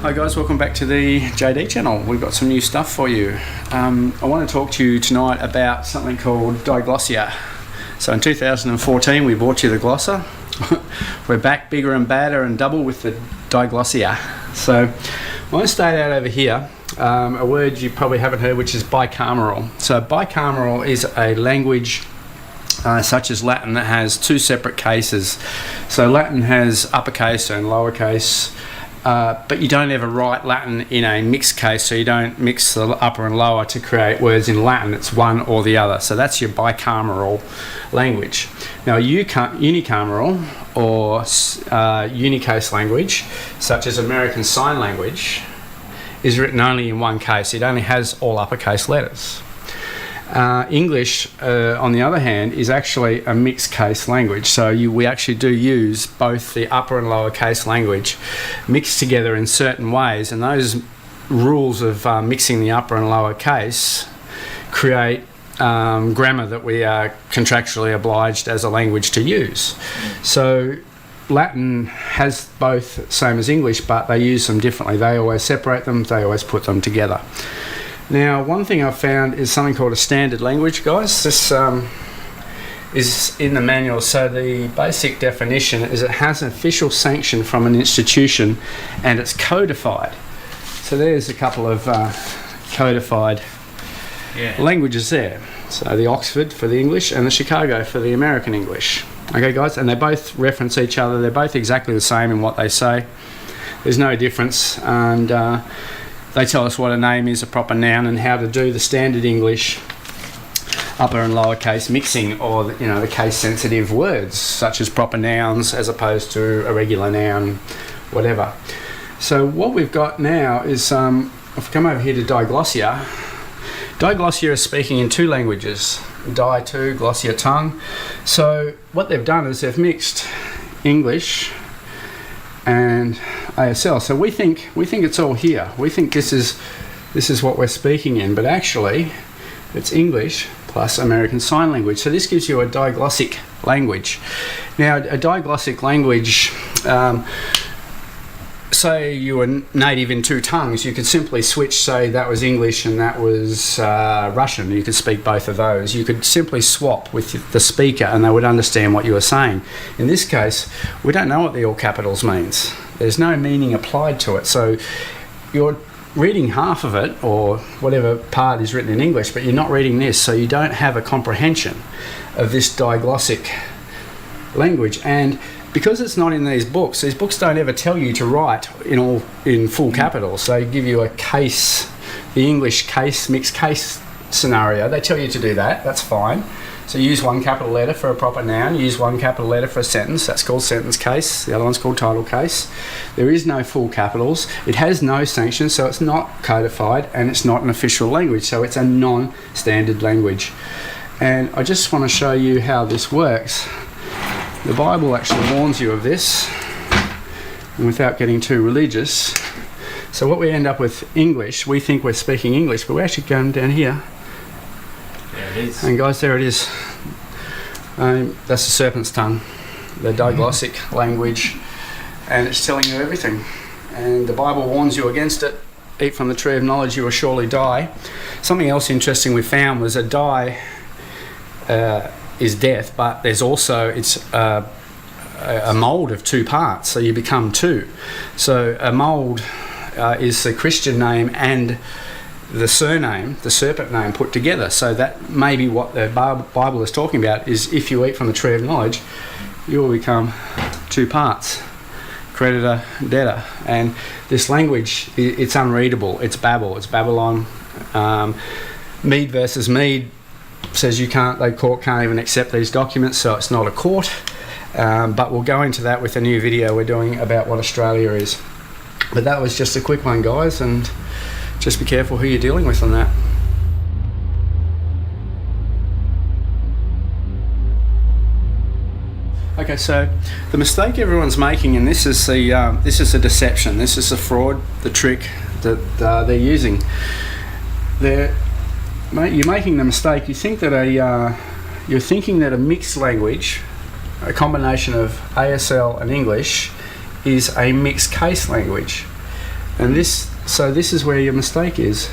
Hi guys, welcome back to the JD channel. We've got some new stuff for you. I want to talk to you tonight about something called Diglossia. So in 2014 we brought you the Glosser. We're back bigger and badder and double with the Diglossia. So I want to start out over here, a word you probably haven't heard, which is bicameral. So bicameral is a language such as Latin that has two separate cases. So Latin has uppercase and lowercase, but you don't ever write Latin in a mixed case, so you don't mix the upper and lower to create words in Latin. It's one or the other. So that's your bicameral language. Now unicameral or unicase language, such as American Sign Language, is written only in one case. It only has all uppercase letters. English, on the other hand, is actually a mixed case language. So we actually do use both the upper and lower case language mixed together in certain ways, and those rules of mixing the upper and lower case create grammar that we are contractually obliged as a language to use. So Latin has both, same as English, but they use them differently. They always separate them, they always put them together. Now, one thing I've found is something called a standard language, guys. This is in the manual. So the basic definition is it has an official sanction from an institution and it's codified. So there's a couple of codified languages there. So the Oxford for the English and the Chicago for the American English. Okay, guys, and they both reference each other. They're both exactly the same in what they say. There's no difference, and they tell us what a name is, a proper noun, and how to do the standard English upper and lower case mixing, or the case sensitive words such as proper nouns as opposed to a regular noun, whatever. So what we've got now is, if we come over here to Diglossia, Diglossia is speaking in two languages, Di two, Glossia tongue. So what they've done is they've mixed English and ASL. So we think it's all here. We think this is what we're speaking in, but actually it's English plus American Sign Language. So this gives you a diglossic language. Now a diglossic language, say you were native in two tongues, you could simply switch, say that was English and that was Russian. You could speak both of those. You could simply swap with the speaker and they would understand what you were saying. In this case, we don't know what the all capitals means. There's no meaning applied to it. So you're reading half of it, or whatever part is written in English, but you're not reading this, so you don't have a comprehension of this diglossic language. And because it's not in these books don't ever tell you to write in full capitals. They give you a case, the English case, mixed case scenario. They tell you to do that, that's fine. So use one capital letter for a proper noun, use one capital letter for a sentence, that's called sentence case, the other one's called title case. There is no full capitals, it has no sanction, so it's not codified, and it's not an official language, so it's a non-standard language. And I just want to show you how this works. The Bible actually warns you of this, and without getting too religious. So what we end up with English, we think we're speaking English, but we're actually going down here. There it is. And guys, there it is. That's the serpent's tongue, the diglossic language, and it's telling you everything. And the Bible warns you against it. Eat from the tree of knowledge, you will surely die. Something else interesting we found was a die is death, but there's also, it's a mould of two parts, so you become two. So a mould is the Christian name and the surname, the serpent name, put together. So that may be what the Bible is talking about, is if you eat from the tree of knowledge, you will become two parts, creditor, debtor. And this language, it's unreadable, it's Babel, it's Babylon. Mede versus Mede says the court can't even accept these documents, so it's not a court. But we'll go into that with a new video we're doing about what Australia is. But that was just a quick one, guys, and just be careful who you're dealing with on that. Okay, so the mistake everyone's making, and this is the deception, this is the fraud, the trick that they're using. You're making the mistake. You're thinking that a mixed language, a combination of ASL and English, is a mixed case language. And this is where your mistake is.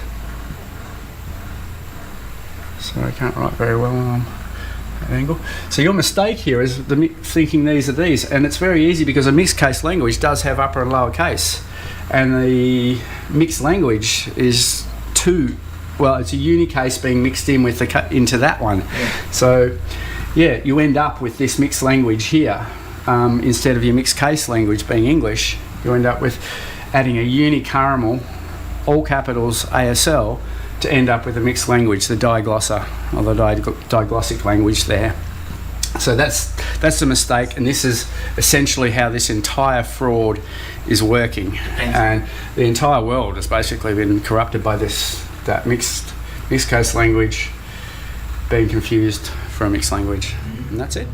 So I can't write very well on that angle. So your mistake here is thinking these are these, and it's very easy because a mixed case language does have upper and lower case, and the mixed language is it's a unicase being mixed in with into that one. Yeah. So yeah, you end up with this mixed language here instead of your mixed case language being English. You end up with adding a unicameral, all capitals ASL, to end up with a mixed language, the diglossa, or the diglossic language there. So that's the mistake, and this is essentially how this entire fraud is working. And the entire world has basically been corrupted by that mixed case language being confused for a mixed language. And that's it.